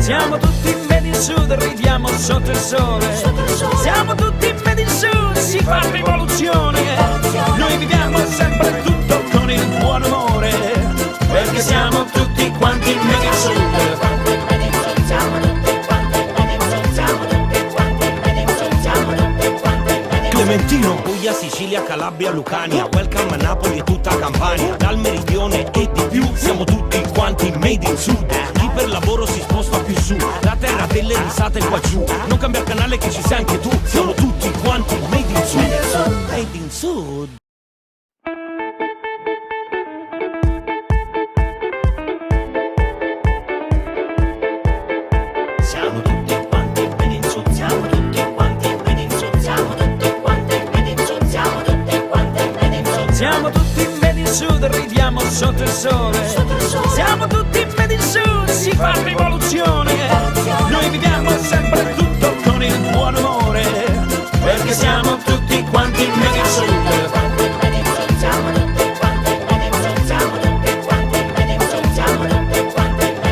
Siamo tutti made in sud, ridiamo sotto il sole. Siamo tutti made in sud, si fa rivoluzione. Noi viviamo sempre tutto con il buon umore, perché siamo tutti quanti made in sud. Clementino, Puglia, Sicilia, Calabria, Lucania, welcome a Napoli e tutta Campania, dal meridione e di più, siamo tutti quanti made in sud. Chi per lavoro si sposta più su, la terra delle risate qua giù, non cambia canale che ci sei anche tu, siamo tutti quanti made in sud. Made in sud. Siamo tutti quanti made in sud, siamo tutti quanti made in sud, siamo tutti quanti made in sud, siamo tutti quanti made in sud. Siamo tutti made in sud, ridiamo sotto il sole. Siamo tutti made in sud, si fa rivoluzione. Noi viviamo sempre tutto con il buon umore, perché siamo tutti quanti made in sud.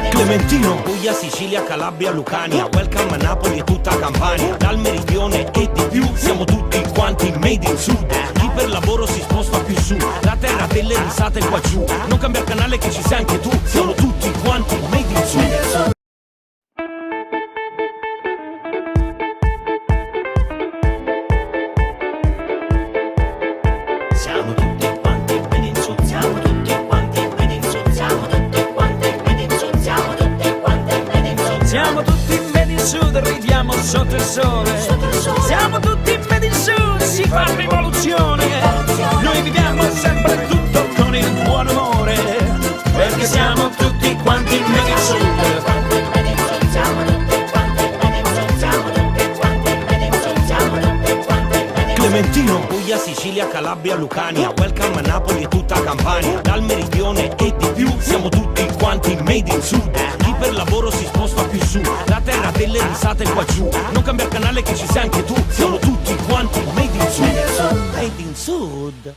Clementino, Puglia, Sicilia, Calabria, Lucania, welcome a Napoli e tutta Campania, dal meridione e di più, siamo tutti quanti made in sud. Chi per lavoro si sposta più su, la terra delle risate qua giù, non cambia canale che ci sei anche tu, siamo tutti quanti made in sud. Siamo tutti quanti made in sud, siamo tutti quanti made in sud, siamo tutti quanti made in sud, siamo tutti quanti made in sud. Siamo tutti made in sud, ridiamo sotto il sole. Siamo tutti made in sud, si fa rivoluzione. Noi viviamo sempre tutto con il buon umore, perché siamo tutti quanti made in sud. Clementino, Puglia, Sicilia, Calabria, Lucania, welcome a Napoli e tutta Campania, dal meridione e di più, siamo tutti quanti made in sud. Chi per lavoro si sposta più su, la terra delle risate qua giù, non cambia canale che ci sei anche tu, siamo tutti quanti made in sud. Made in sud.